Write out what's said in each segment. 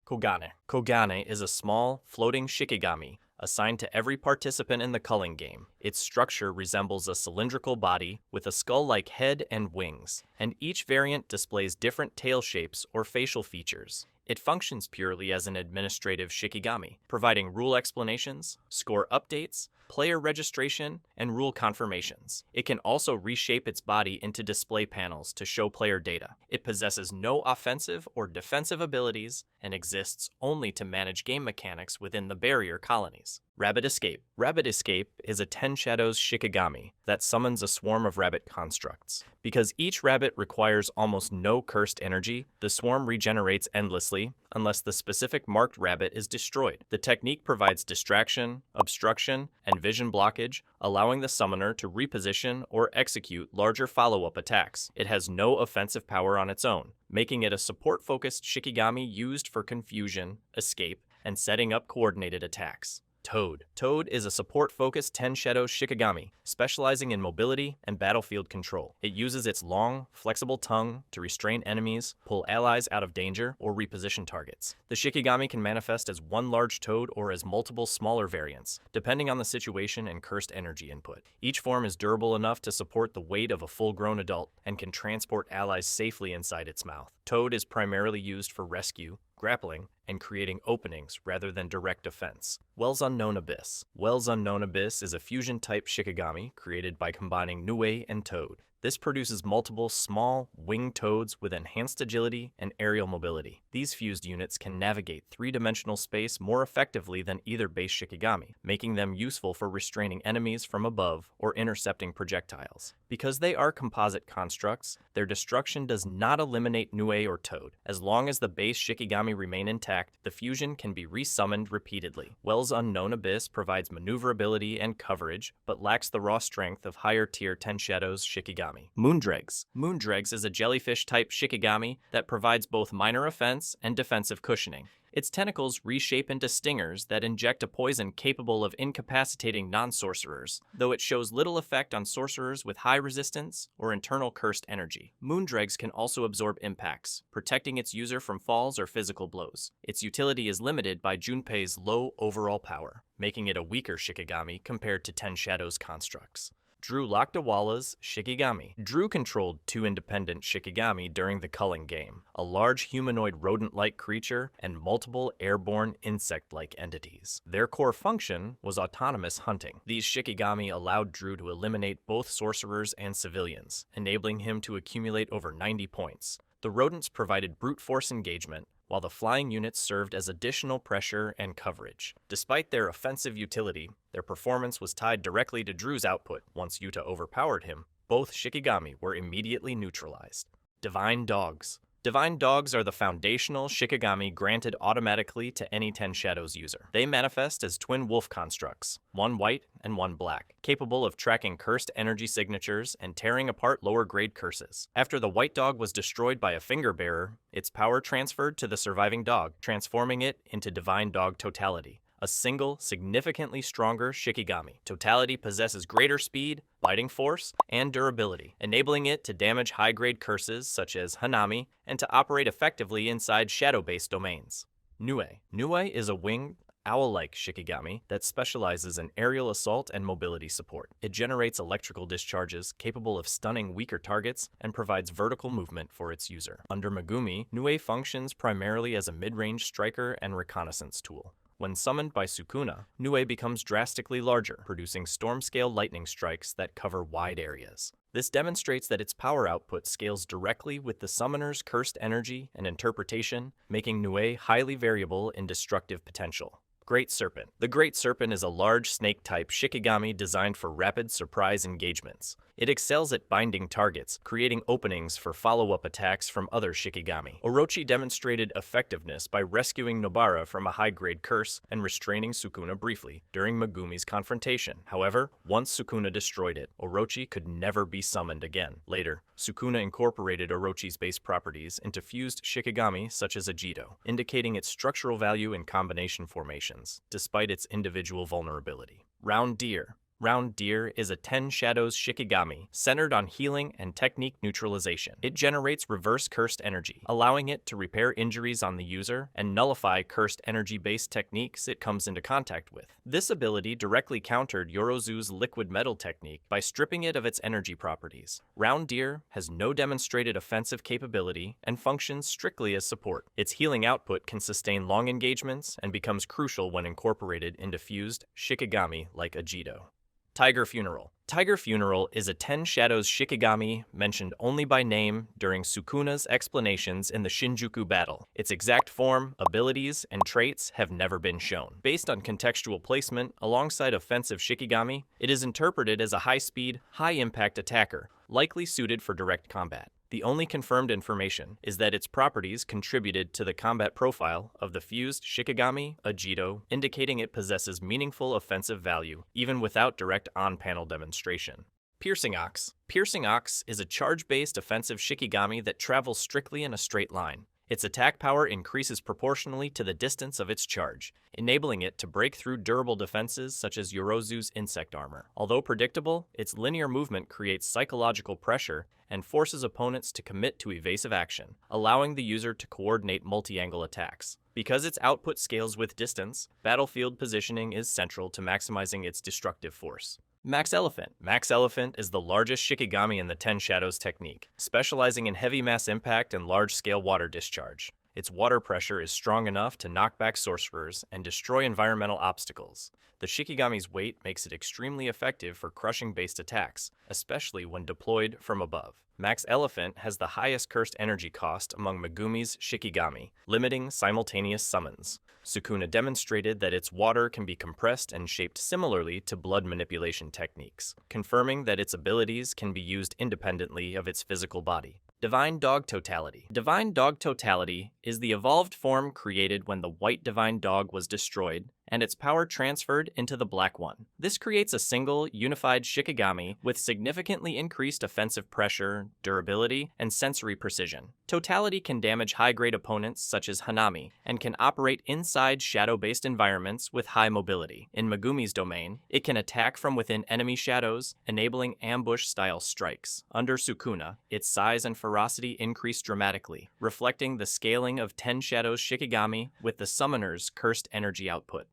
Kogane. Kogane is a small, floating shikigami assigned to every participant in the culling game. Its structure resembles a cylindrical body with a skull-like head and wings, and each variant displays different tail shapes or facial features. It functions purely as an administrative shikigami, providing rule explanations, score updates, player registration, and rule confirmations. It can also reshape its body into display panels to show player data. It possesses no offensive or defensive abilities and exists only to manage game mechanics within the barrier colonies. Rabbit Escape. Rabbit Escape is a 10 Shadows shikigami that summons a swarm of rabbit constructs. Because each rabbit requires almost no cursed energy, the swarm regenerates endlessly unless the specific marked rabbit is destroyed. The technique provides distraction, obstruction, and vision blockage, allowing the summoner to reposition or execute larger follow-up attacks. It has no offensive power on its own, making it a support-focused shikigami used for confusion, escape, and setting up coordinated attacks. Toad. Toad is a support-focused 10 Shadows shikigami, specializing in mobility and battlefield control. It uses its long, flexible tongue to restrain enemies, pull allies out of danger, or reposition targets. The shikigami can manifest as one large toad or as multiple smaller variants, depending on the situation and cursed energy input. Each form is durable enough to support the weight of a full-grown adult and can transport allies safely inside its mouth. Toad is primarily used for rescue, grappling, and creating openings rather than direct defense. Wells Unknown Abyss. Wells Unknown Abyss is a fusion-type shikigami created by combining Nue and Toad. This produces multiple small, winged toads with enhanced agility and aerial mobility. These fused units can navigate three-dimensional space more effectively than either base shikigami, making them useful for restraining enemies from above or intercepting projectiles. Because they are composite constructs, their destruction does not eliminate Nue or Toad. As long as the base shikigami remain intact, the fusion can be resummoned repeatedly. Wells Unknown Abyss provides maneuverability and coverage, but lacks the raw strength of higher-tier 10 Shadows shikigami. Moondregs. Moondregs is a jellyfish-type shikigami that provides both minor offense and defensive cushioning. Its tentacles reshape into stingers that inject a poison capable of incapacitating non-sorcerers, though it shows little effect on sorcerers with high resistance or internal cursed energy. Moondregs can also absorb impacts, protecting its user from falls or physical blows. Its utility is limited by Junpei's low overall power, making it a weaker shikigami compared to 10 Shadows constructs. Drew Lockdawala's Shikigami. Drew controlled two independent shikigami during the culling game, a large humanoid rodent-like creature and multiple airborne insect-like entities. Their core function was autonomous hunting. These shikigami allowed Drew to eliminate both sorcerers and civilians, enabling him to accumulate over 90 points. The rodents provided brute force engagement, while the flying units served as additional pressure and coverage. Despite their offensive utility, their performance was tied directly to Drew's output. Once Yuta overpowered him, both shikigami were immediately neutralized. Divine Dogs. Divine Dogs are the foundational shikigami granted automatically to any 10 Shadows user. They manifest as twin wolf constructs, one white and one black, capable of tracking cursed energy signatures and tearing apart lower-grade curses. After the white dog was destroyed by a finger bearer, its power transferred to the surviving dog, transforming it into Divine Dog Totality, a single, significantly stronger shikigami. Totality possesses greater speed, biting force, and durability, enabling it to damage high-grade curses such as Hanami and to operate effectively inside shadow-based domains. Nue. Nue is a winged, owl-like shikigami that specializes in aerial assault and mobility support. It generates electrical discharges capable of stunning weaker targets and provides vertical movement for its user. Under Megumi, Nue functions primarily as a mid-range striker and reconnaissance tool. When summoned by Sukuna, Nue becomes drastically larger, producing storm-scale lightning strikes that cover wide areas. This demonstrates that its power output scales directly with the summoner's cursed energy and interpretation, making Nue highly variable in destructive potential. Great Serpent. The Great Serpent is a large snake-type shikigami designed for rapid surprise engagements. It excels at binding targets, creating openings for follow-up attacks from other shikigami. Orochi demonstrated effectiveness by rescuing Nobara from a high-grade curse and restraining Sukuna briefly during Megumi's confrontation. However, once Sukuna destroyed it, Orochi could never be summoned again. Later, Sukuna incorporated Orochi's base properties into fused shikigami such as Agito, indicating its structural value in combination formations, despite its individual vulnerability. Round Deer. Round Deer is a 10 Shadows Shikigami centered on healing and technique neutralization. It generates reverse cursed energy, allowing it to repair injuries on the user and nullify cursed energy-based techniques it comes into contact with. This ability directly countered Yorozu's liquid metal technique by stripping it of its energy properties. Round Deer has no demonstrated offensive capability and functions strictly as support. Its healing output can sustain long engagements and becomes crucial when incorporated into fused Shikigami like Agito. Tiger Funeral. Tiger Funeral is a 10 Shadows Shikigami mentioned only by name during Sukuna's explanations in the Shinjuku battle. Its exact form, abilities, and traits have never been shown. Based on contextual placement alongside offensive Shikigami, it is interpreted as a high-speed, high-impact attacker, likely suited for direct combat. The only confirmed information is that its properties contributed to the combat profile of the fused Shikigami Agito, indicating it possesses meaningful offensive value, even without direct on-panel demonstration. Piercing Ox. Piercing Ox is a charge-based offensive Shikigami that travels strictly in a straight line. Its attack power increases proportionally to the distance of its charge, enabling it to break through durable defenses such as Yorozu's insect armor. Although predictable, its linear movement creates psychological pressure and forces opponents to commit to evasive action, allowing the user to coordinate multi-angle attacks. Because its output scales with distance, battlefield positioning is central to maximizing its destructive force. Max Elephant. Max Elephant is the largest Shikigami in the 10 Shadows technique, specializing in heavy mass impact and large-scale water discharge. Its water pressure is strong enough to knock back sorcerers and destroy environmental obstacles. The Shikigami's weight makes it extremely effective for crushing-based attacks, especially when deployed from above. Max Elephant has the highest cursed energy cost among Megumi's Shikigami, limiting simultaneous summons. Sukuna demonstrated that its water can be compressed and shaped similarly to blood manipulation techniques, confirming that its abilities can be used independently of its physical body. Divine Dog Totality. Divine Dog Totality is the evolved form created when the white Divine Dog was destroyed and its power transferred into the black one. This creates a single, unified Shikigami with significantly increased offensive pressure, durability, and sensory precision. Totality can damage high-grade opponents such as Hanami, and can operate inside shadow-based environments with high mobility. In Megumi's domain, it can attack from within enemy shadows, enabling ambush-style strikes. Under Sukuna, its size and ferocity increase dramatically, reflecting the scaling of 10 Shadows Shikigami with the summoner's cursed energy output.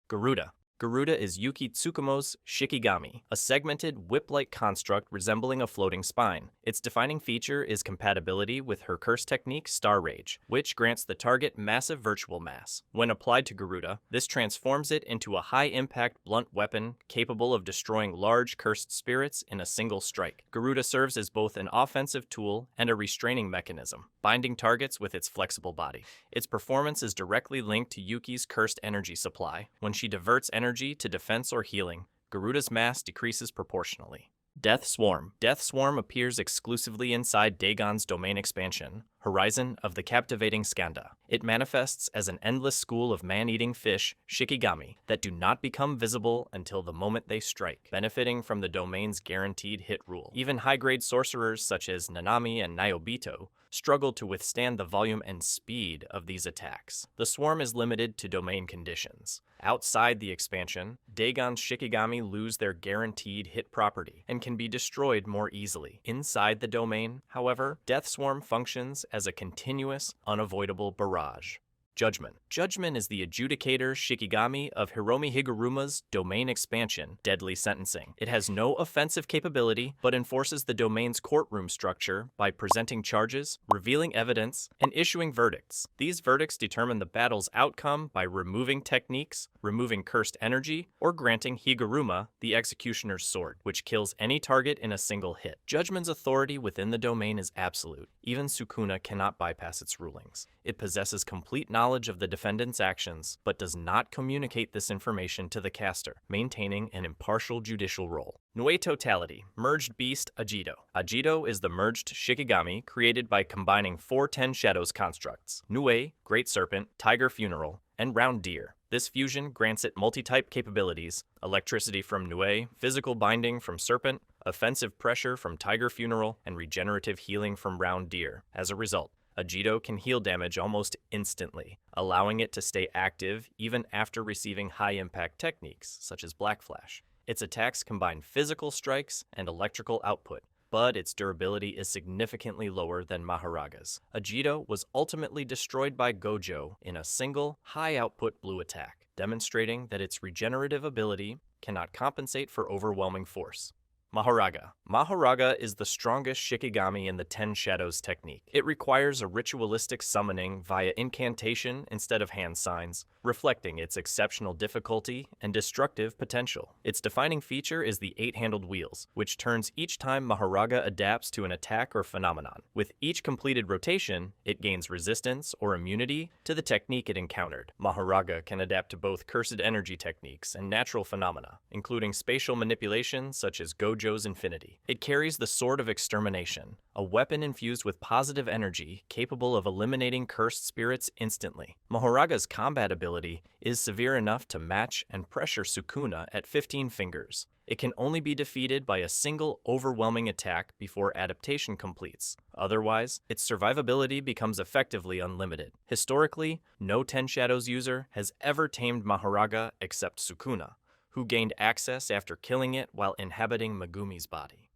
Garuda. Garuda is Yuki Tsukumo's Shikigami, a segmented, whip-like construct resembling a floating spine. Its defining feature is compatibility with her curse technique, Star Rage, which grants the target massive virtual mass. When applied to Garuda, this transforms it into a high-impact blunt weapon capable of destroying large cursed spirits in a single strike. Garuda serves as both an offensive tool and a restraining mechanism, binding targets with its flexible body. Its performance is directly linked to Yuki's cursed energy supply. When she diverts energy to defense or healing, Garuda's mass decreases proportionally. Death Swarm. Death Swarm appears exclusively inside Dagon's domain expansion, Horizon of the Captivating Skanda. It manifests as an endless school of man-eating fish, Shikigami, that do not become visible until the moment they strike, benefiting from the domain's guaranteed hit rule. Even high-grade sorcerers such as Nanami and Nyobito struggle to withstand the volume and speed of these attacks. The swarm is limited to domain conditions. Outside the expansion, Dagon's Shikigami lose their guaranteed hit property and can be destroyed more easily. Inside the domain, however, Death Swarm functions as a continuous, unavoidable barrage. Judgment. Judgment is the adjudicator Shikigami of Hiromi Higuruma's domain expansion, Deadly Sentencing. It has no offensive capability, but enforces the domain's courtroom structure by presenting charges, revealing evidence, and issuing verdicts. These verdicts determine the battle's outcome by removing techniques, removing cursed energy, or granting Higuruma the executioner's sword, which kills any target in a single hit. Judgment's authority within the domain is absolute. Even Sukuna cannot bypass its rulings. It possesses complete knowledge of the defendant's actions, but does not communicate this information to the caster, maintaining an impartial judicial role. Nue Totality. Merged Beast Agito. Agito is the merged Shikigami created by combining 4 10 Shadows constructs: Nue, Great Serpent, Tiger Funeral, and Round Deer. This fusion grants it multi-type capabilities: electricity from Nue, physical binding from Serpent, offensive pressure from Tiger Funeral, and regenerative healing from Round Deer. As a result, Agito can heal damage almost instantly, allowing it to stay active even after receiving high-impact techniques such as Black Flash. Its attacks combine physical strikes and electrical output, but its durability is significantly lower than Mahoraga's. Agito was ultimately destroyed by Gojo in a single, high-output blue attack, demonstrating that its regenerative ability cannot compensate for overwhelming force. Mahoraga. Mahoraga is the strongest Shikigami in the Ten Shadows technique. It requires a ritualistic summoning via incantation instead of hand signs, reflecting its exceptional difficulty and destructive potential. Its defining feature is the 8-handled wheels, which turns each time Mahoraga adapts to an attack or phenomenon. With each completed rotation, it gains resistance or immunity to the technique it encountered. Mahoraga can adapt to both cursed energy techniques and natural phenomena, including spatial manipulation such as Gojo's Infinity. It carries the Sword of Extermination, a weapon infused with positive energy capable of eliminating cursed spirits instantly. Mahoraga's combat ability is severe enough to match and pressure Sukuna at 15 fingers. It can only be defeated by a single overwhelming attack before adaptation completes. Otherwise, its survivability becomes effectively unlimited. Historically, no Ten Shadows user has ever tamed Mahoraga except Sukuna, who gained access after killing it while inhabiting Megumi's body.